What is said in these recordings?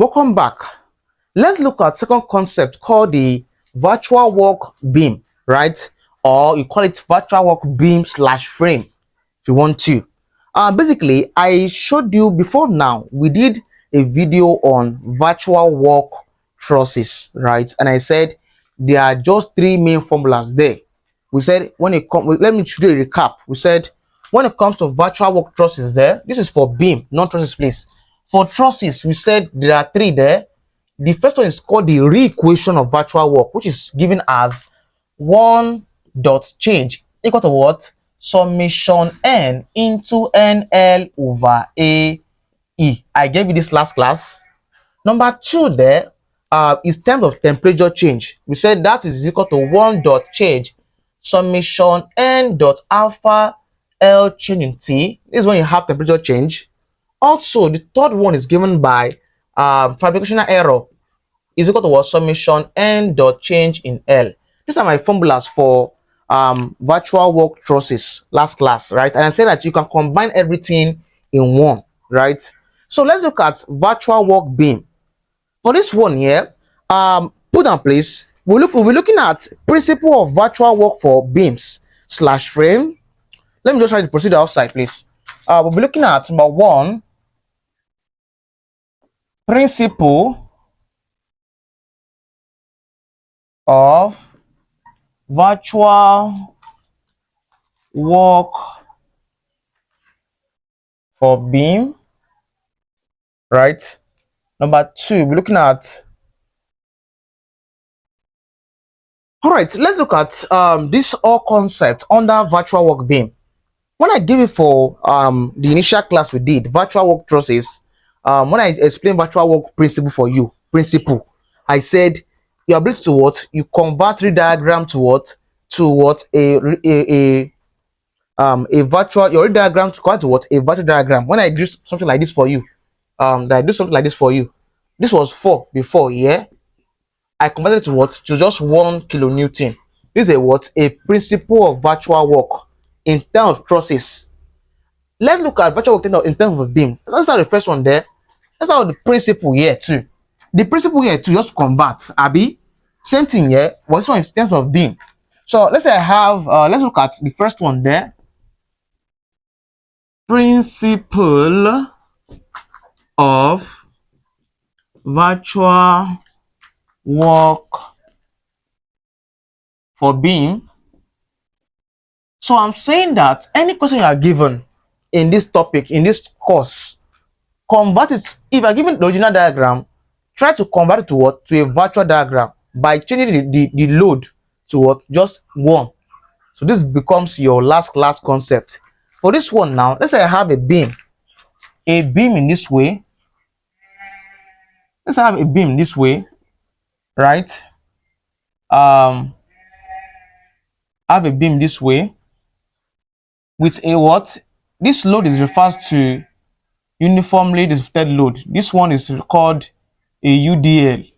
Welcome back. Let's look at second concept called the virtual work beam, right? Or you call it virtual work beam slash frame if you want to. Basically, I showed you before now, we did a video on virtual work trusses, right? And I said there are just three main formulas there. We said when it comes, let me do a recap. We said when it comes to virtual work trusses there, this is for beam, not trusses, please. For trusses, we said there are three there. The first one is called the re-equation of virtual work, which is given as 1 dot change equal to what? Summation n into nl over a e. I gave you this last class. Number 2 there is terms of temperature change. We said that is equal to 1 dot change summation n dot alpha l change in t. This is when you have temperature change. Also, the third one is given by fabricational error is equal to what? Summation n dot change in L. These are my formulas for virtual work trusses last class, right? And I said that you can combine everything in one, right? So let's look at virtual work beam. For this one here, put on place, we'll be looking at principle of virtual work for beams slash frame. Let me just try to proceed outside, please. We'll be looking at number 1, principle of virtual work for beam, right? Number 2, we're looking at, all right, let's look at this all concept under virtual work beam. When I gave it for the initial class we did, virtual work trusses, when I explained virtual work principle for you, I said your ability to what? You convert tree diagram to what? To what? A virtual, your diagram to convert to what? A virtual diagram. When I do something like this for you, this was 4 before, yeah? I converted it to what? To just 1 kilonewton. This is a what? A principle of virtual work in terms of trusses. Let's look at virtual work in terms of beam. Let's start the first one there. Let's start with the principle here too. The principle here to just convert, Abby. Same thing here, but this one is in terms of beam. So let's say I have, let's look at the first one there. Principle of virtual work for beam. So I'm saying that any question you are given in this topic, in this course, convert it. If you're given the original diagram, try to convert it to what? To a virtual diagram by changing the load to what? Just 1. So this becomes your last class concept. For this one now, let's say I have a beam in this way. Let's have a beam this way, right? I have a beam this way with a what? This load is refers to uniformly distributed load. This one is called a UDL.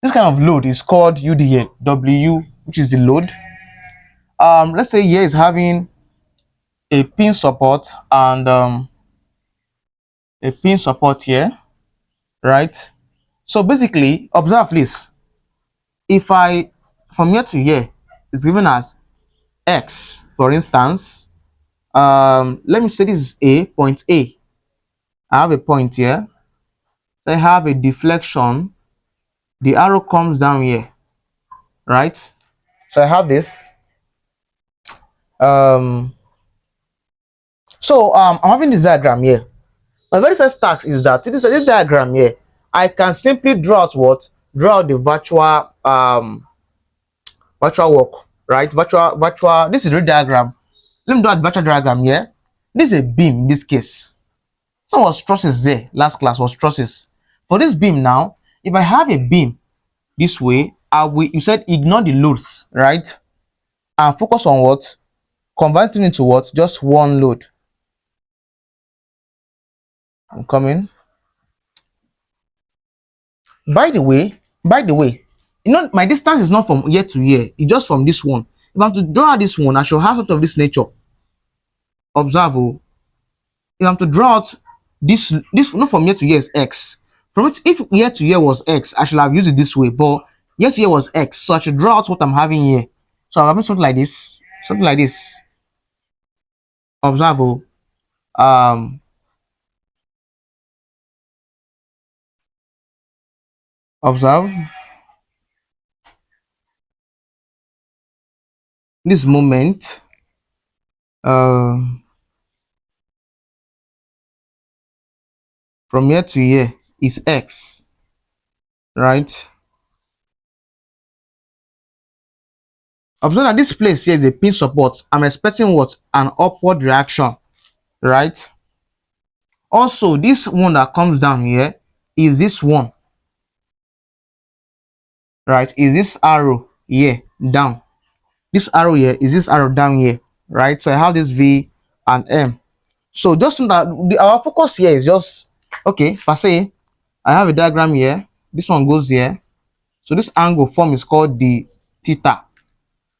This kind of load is called UDL, W, which is the load. Let's say here is having a pin support and a pin support here, right? So basically, observe this. If I, from here to here, it's given as X, for instance. Let me say this is A, point A. I have a point here. So I have a deflection. The arrow comes down here, right? So I have this. I'm having this diagram here. My very first task is that this diagram here, I can simply draw out what? Draw out the virtual work, right? Virtual. This is the diagram. Let me draw the virtual diagram here. This is a beam in this case. Some was trusses there. Last class was trusses. For this beam now, if I have a beam this way, you said ignore the loads, right? And focus on what? Converting into what? Just 1 load. I'm coming. By the way, you know, my distance is not from here to here. It's just from this one. If I'm to draw this one, I should have something of this nature. Observe. If I'm to draw out this not from here to here is X. From it, if year to year was x, I should have used it this way, but year to year was x, so I should draw out what I'm having here. So I'm having something like this, something like this. Observe, um, observe this moment. Uh, from year to year is x, right? Observe that this place here is a pin support. I'm expecting what? An upward reaction, right? Also, this one that comes down here is this one, right? Is this arrow here down? This arrow here is this arrow down here, right? So I have this V and M. So just know that our focus here is just okay. Per se, I have a diagram here. This one goes here. So this angle form is called the theta,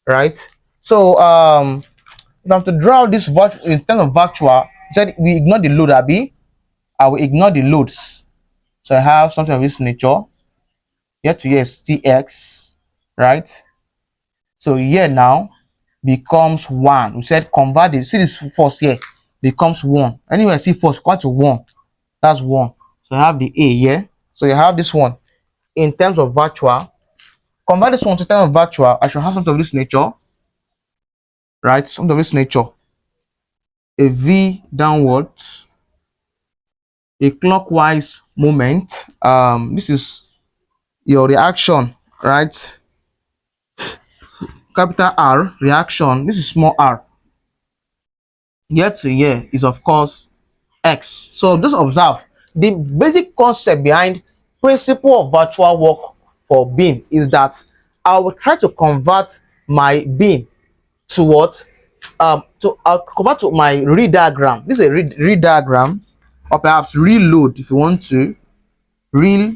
right? So if I'm to draw this virtual in terms of virtual, said we ignore the load, Abi. I will ignore the loads. So I have something of this nature. Here to here is Tx, right? So here now becomes 1. We said convert it. See this force here becomes 1. Anyway, I see force equal to 1. That's 1. So I have the A here. So you have this one in terms of virtual. Convert this one to terms of virtual. I should have something of this nature, right? Something of this nature. A V downwards, a clockwise movement. This is your reaction, right? Capital R reaction. This is small r. Year to year is of course x. So just observe the basic concept behind principle of virtual work for beam is that I will try to convert my beam to what to convert to my real diagram. This is a real diagram, or perhaps real load if you want to. Real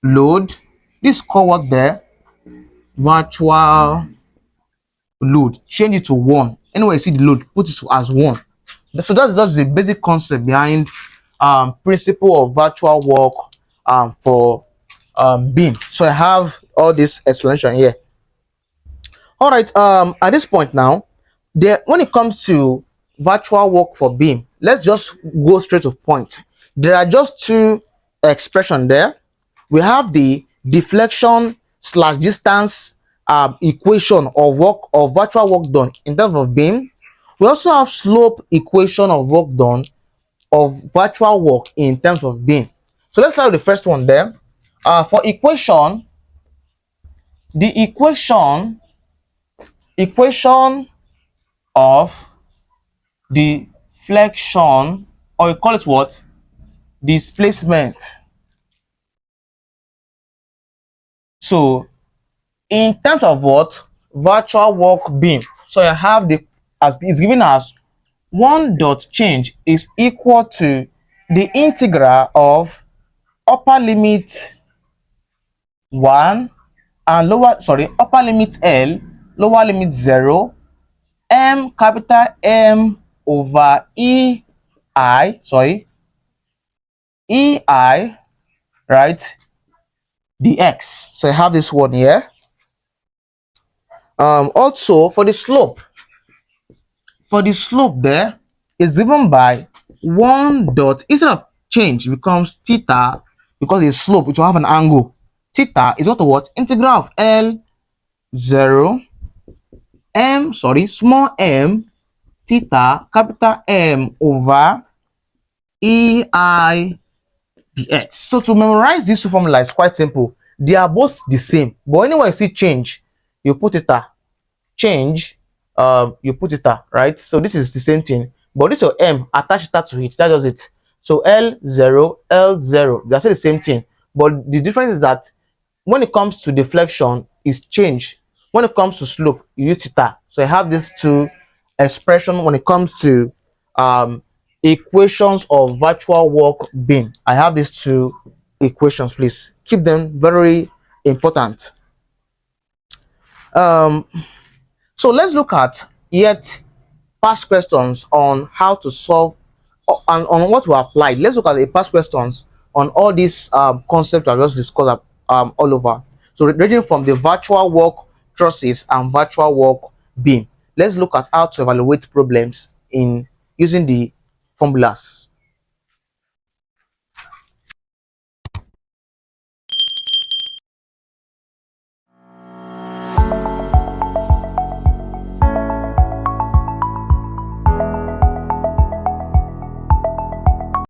load. This call what there virtual load. Change it to 1. Anyway, you see the load, put it as 1. So that's the basic concept behind principle of virtual work for beam. So I have all this explanation here. All right, at this point now, there when it comes to virtual work for beam, let's just go straight to point. There are just two expressions there. We have the deflection slash distance equation of work of virtual work done in terms of beam. We also have slope equation of work done of virtual work in terms of beam. So let's start with the first one there. For equation, the equation of the flexion, or you call it what? Displacement. So in terms of what? Virtual work beam. So I have the as it's given as one dot change is equal to the integral of upper limit 1 and upper limit L, lower limit 0, M capital M over EI, right, dx. So I have this one here. Also for the slope there is given by 1 dot, instead of change it becomes theta, because it's slope it will have an angle. Theta is what integral of L 0 small m theta capital M over EI dx. So to memorize these two formulas is quite simple. They are both the same, but anywhere you see change, you put theta. Change, you put theta, right? So this is the same thing, but this your M, attach theta to it. That does it. So L0, L0, they are still the same thing, but the difference is that when it comes to deflection, is change. When it comes to slope, you use theta. So I have these two expressions when it comes to equations of virtual work beam. I have these two equations. Please keep them very important. So let's look at yet past questions on how to solve and on what we applied. Let's look at the past questions on all these concepts I just discussed all over. So ranging from the virtual work trusses and virtual work beam, let's look at how to evaluate problems in using the formulas.